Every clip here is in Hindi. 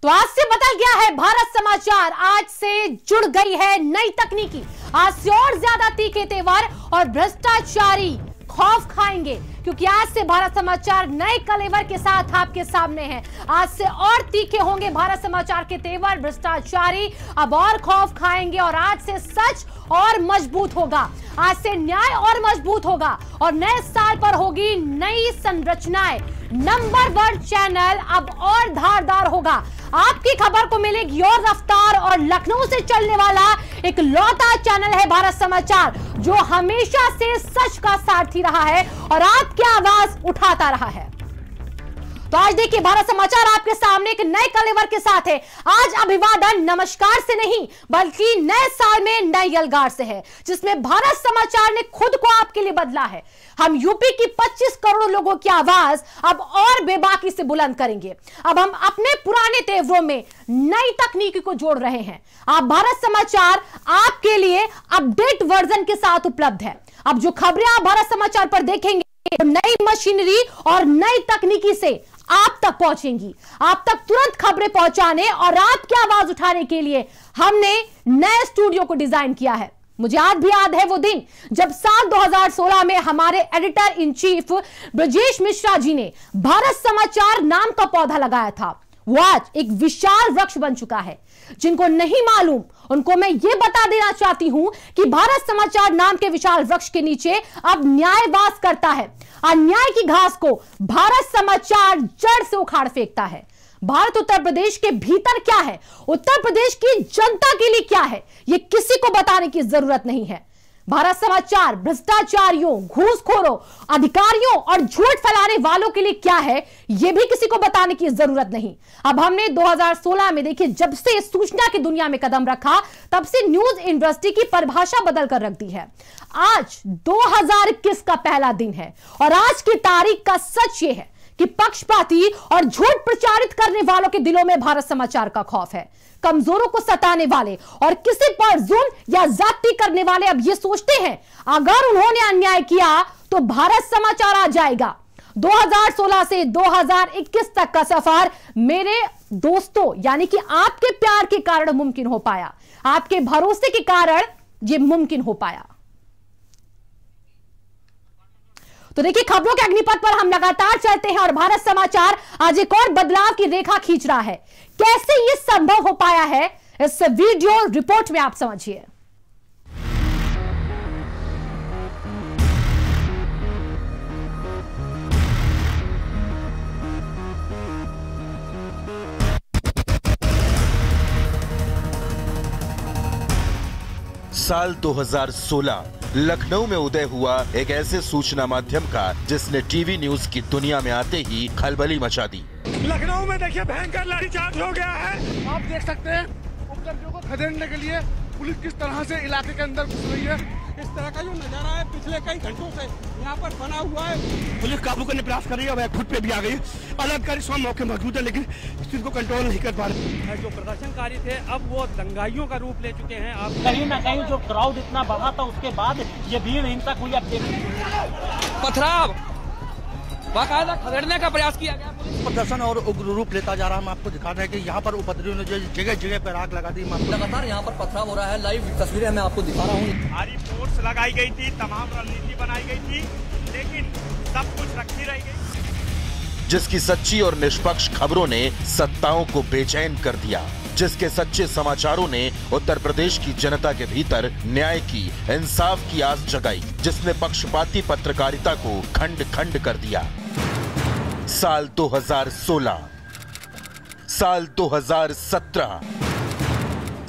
तो आज से बदल गया है भारत समाचार। आज से जुड़ गई है नई तकनीकी। आज से और ज्यादा तीखे तेवर और भ्रष्टाचारी खौफ खाएंगे, क्योंकि आज से भारत समाचार नए कलेवर के साथ आपके सामने है। आज से और तीखे होंगे भारत समाचार के तेवर। भ्रष्टाचारी अब और खौफ खाएंगे और आज से सच और मजबूत होगा। आज से न्याय और मजबूत होगा और नए साल पर होगी नई संरचनाएं। नंबर 1 चैनल अब और धारदार होगा। आपकी खबर को मिलेगी और रफ्तार और लखनऊ से चलने वाला एक लौता चैनल है भारत समाचार, जो हमेशा से सच का सारथी रहा है और आपकी आवाज उठाता रहा है। तो आज देखिए, भारत समाचार आपके सामने एक नए कलेवर के साथ है। आज अभिवादन नमस्कार से नहीं, बल्कि नए साल में नए यलगार से है, जिसमें भारत समाचार ने खुद को आपके लिए बदला है। हम यूपी की 25 करोड़ लोगों की आवाज अब और बेबाकी से बुलंद करेंगे। अब हम अपने पुराने तेवरों में नई तकनीकी को जोड़ रहे हैं। आप भारत समाचार आपके लिए अपडेट वर्जन के साथ उपलब्ध है। अब जो खबरें आप भारत समाचार पर देखेंगे, नई मशीनरी और नई तकनीकी से आप तक पहुंचेंगी। आप तक तुरंत खबरें पहुंचाने और आपकी आवाज उठाने के लिए हमने नए स्टूडियो को डिजाइन किया है। मुझे आज भी याद है वो दिन जब साल 2016 में हमारे editor in chief Brajesh Mishra ji ने भारत समाचार नाम का पौधा लगाया था। वो आज एक विशाल वृक्ष बन चुका है। जिनको नहीं मालूम उनको मैं ये बता देना चाहती हूं कि भारत समाचार नाम के विशाल वृक्ष के नीचे अब न्याय वास करता है। अन्याय की घास को भारत समाचार जड़ से उखाड़ फेंकता है। भारत उत्तर प्रदेश के भीतर क्या है, उत्तर प्रदेश की जनता के लिए क्या है, यह किसी को बताने की जरूरत नहीं है। भारत समाचार भ्रष्टाचारियों, घूसखोरों, अधिकारियों और झूठ फैलाने वालों के लिए क्या है, यह भी किसी को बताने की जरूरत नहीं। अब हमने 2016 में देखिए, जब से सूचना की दुनिया में कदम रखा, तब से न्यूज इंडस्ट्री की परिभाषा बदल कर रख दी है। आज 2021 का पहला दिन है और आज की तारीख का सच यह है कि पक्षपाती और झूठ प्रचारित करने वालों के दिलों में भारत समाचार का खौफ है। कमजोरों को सताने वाले और किसी पर जुल्म या जाति करने वाले अब ये सोचते हैं, अगर उन्होंने अन्याय किया तो भारत समाचार आ जाएगा। 2016 से 2021 तक का सफर मेरे दोस्तों, यानी कि आपके प्यार के कारण मुमकिन हो पाया, आपके भरोसे के कारण यह मुमकिन हो पाया। तो देखिए, खबरों के अग्निपथ पर हम लगातार चलते हैं और भारत समाचार आज एक और बदलाव की रेखा खींच रहा है। कैसे यह संभव हो पाया है, इस वीडियो रिपोर्ट में आप समझिए। साल 2016 लखनऊ में उदय हुआ एक ऐसे सूचना माध्यम का जिसने टीवी न्यूज की दुनिया में आते ही खलबली मचा दी। लखनऊ में देखिए भयंकर लाठीचार्ज हो गया है। आप देख सकते हैं उपद्रवियों को खदेड़ने के लिए पुलिस किस तरह से इलाके के अंदर घुस रही है। इस तरह का जो नजारा है पिछले कई घंटों से यहाँ पर बना हुआ है। पुलिस काबू करने प्रयास कर रही है, खुद पे भी आ गई। अलग स्वयं मौके मौजूद है, लेकिन स्थिति को कंट्रोल नहीं कर पा रहे। जो प्रदर्शनकारी थे अब वो दंगाइयों का रूप ले चुके हैं। आप कहीं न कहीं जो क्राउड इतना बढ़ा था, उसके बाद ये भीड़ हिंसक हुई। अब पथराव बाकायदा खदेड़ने का प्रयास किया गया। प्रदर्शन और उग्र रूप लेता जा रहा है। हम आपको दिखा रहे हैं कि यहाँ पर उपद्रवियों ने जो जगह जगह पर आग लगा दी। लगातार यहाँ पर पथराव हो रहा है। लाइव तस्वीरें मैं आपको दिखा रहा हूँ। भारी फोर्स लगाई गई थी, तमाम रणनीति बनाई गई थी, लेकिन सब कुछ रखी रही गई। जिसकी सच्ची और निष्पक्ष खबरों ने सत्ताओं को बेचैन कर दिया, जिसके सच्चे समाचारों ने उत्तर प्रदेश की जनता के भीतर न्याय की, इंसाफ की आस जगाई, जिसने पक्षपाती पत्रकारिता को खंड खंड कर दिया। साल 2016, साल 2017,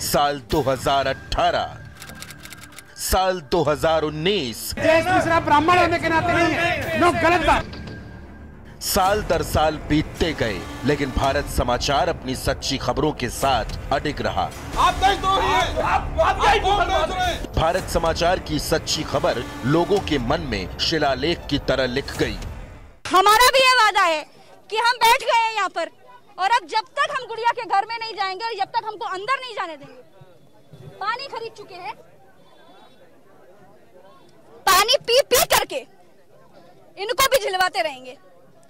साल 2018, साल 2019। ब्राह्मण होने के नाते नहीं है, लोग गलत बात। साल दर साल बीतते गए, लेकिन भारत समाचार अपनी सच्ची खबरों के साथ अडिग रहा। भारत समाचार की सच्ची खबर लोगों के मन में शिलालेख की तरह लिख गई। हमारा भी ये वादा है कि हम बैठ गए हैं यहाँ पर, और अब जब तक हम गुड़िया के घर में नहीं जाएंगे और जब तक हमको अंदर नहीं जाने देंगे। पानी खरीद चुके हैं, पानी पी पी करके इनको भी झिलवाते रहेंगे।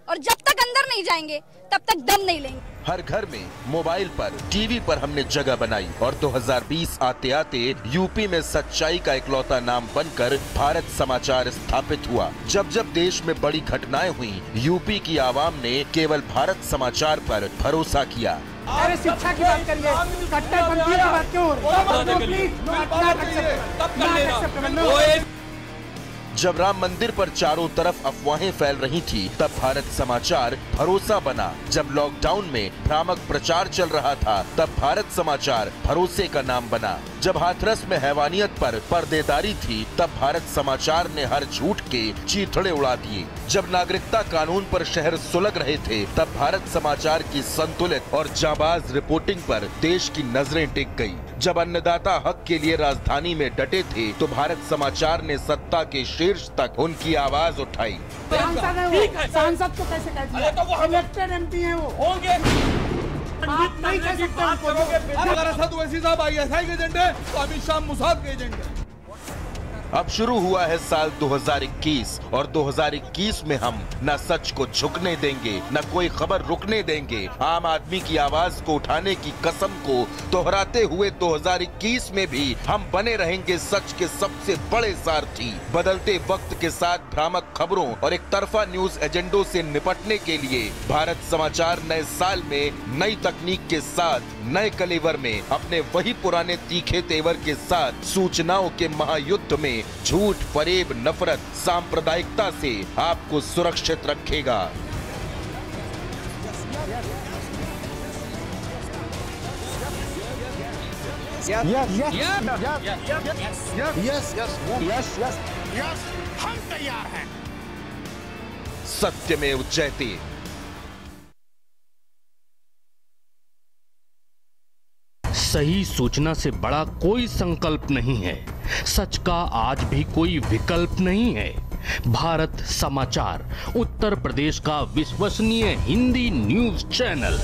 और जब तक अंदर नहीं जाएंगे तब तक दम नहीं लेंगे। हर घर में, मोबाइल पर, टीवी पर हमने जगह बनाई और 2020 आते आते यूपी में सच्चाई का इकलौता नाम बनकर भारत समाचार स्थापित हुआ। जब जब देश में बड़ी घटनाएं हुई, यूपी की आवाम ने केवल भारत समाचार पर भरोसा किया। अरे शिक्षा की बात करिए, कट्टरपंथी की बात क्यों हो रही है? जब राम मंदिर पर चारों तरफ अफवाहें फैल रही थी, तब भारत समाचार भरोसा बना। जब लॉकडाउन में भ्रामक प्रचार चल रहा था, तब भारत समाचार भरोसे का नाम बना। जब हाथरस में हैवानियत पर पर्देदारी थी, तब भारत समाचार ने हर झूठ के चीथड़े उड़ा दिए। जब नागरिकता कानून पर शहर सुलग रहे थे, तब भारत समाचार की संतुलित और जाबाज रिपोर्टिंग पर देश की नजरें टिक गई। जब अन्नदाता हक के लिए राजधानी में डटे थे, तो भारत समाचार ने सत्ता के शीर्ष तक उनकी आवाज उठाई। सांसद को कैसे कहते हैं? तो वो इलेक्टेड एमपी हैं, वो होंगे। आप नहीं कह सकते। अगर असद ओवैसी साहब आईएसआई के एजेंट है, तो अमित शाह मोसाद के एजेंट है। अब शुरू हुआ है साल 2021 और 2021 में हम न सच को झुकने देंगे, न कोई खबर रुकने देंगे। आम आदमी की आवाज को उठाने की कसम को दोहराते हुए 2021 में भी हम बने रहेंगे सच के सबसे बड़े सारथी। बदलते वक्त के साथ भ्रामक खबरों और एक तरफा न्यूज एजेंडों से निपटने के लिए भारत समाचार नए साल में नई तकनीक के साथ नए कलेवर में अपने वही पुराने तीखे तेवर के साथ सूचनाओं के महायुद्ध में झूठ, फरेब, नफरत, सांप्रदायिकता से आपको सुरक्षित रखेगा। हम तैयार हैं। सत्यमेव जयते। सही सूचना से बड़ा कोई संकल्प नहीं है। सच का आज भी कोई विकल्प नहीं है। भारत समाचार, उत्तर प्रदेश का विश्वसनीय हिंदी न्यूज चैनल।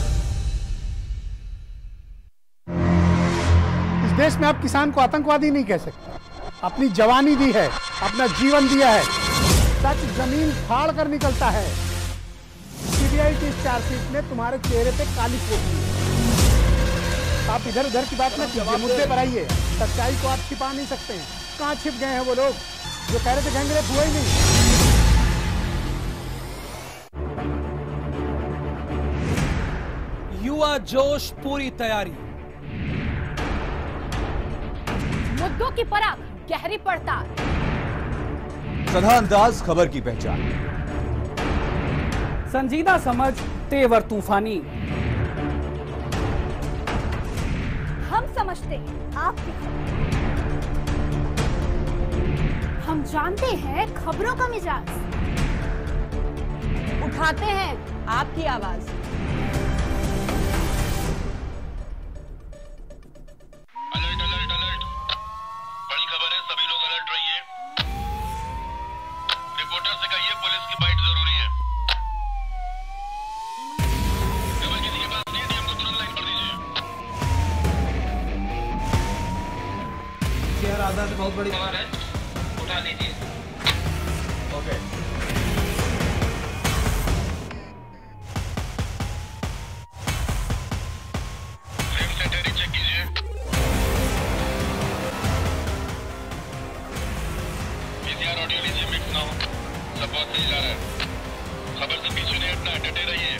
इस देश में आप किसान को आतंकवादी नहीं कह सकते। अपनी जवानी दी है, अपना जीवन दिया है। सच जमीन फाड़ कर निकलता है। सीबीआई की चार्जशीट में तुम्हारे चेहरे पे काली पोती है। आप इधर उधर की बात न कीजिए, मुद्दे पर आइए। सच्चाई को आप छिपा नहीं सकते हैं। कहाँ छिप गए हैं वो लोग जो कह रहे थे गैंगरेप हुआ ही नहीं? युवा जोश, पूरी तैयारी। मुद्दों की परख, गहरी पड़ताल, सधा अंदाज, खबर की पहचान, संजीदा समझ, तेवर तूफानी। हम समझते हैं आपकी खबर, हम जानते हैं खबरों का मिजाज, उठाते हैं आपकी आवाज। अलर्ट अलर्ट अलर्ट, बड़ी खबर है, सभी लोग अलर्ट रहिए। रिपोर्टर से कहिए पुलिस की बाइट जरूरी है। अगर किसी के पास नहीं है, हमको तुरंत लाइन कर दीजिए। शहर आजाद बहुत बड़ी खबर है, उठा लीजिए। ओके। फ्रेम सेंटर चेक कीजिए। पीसीआर ऑडियो लीजिए, मिक्स ना हो। सब बहुत सही जा रहा है। खबर से पीछे नहीं हटना, डटे रहिए।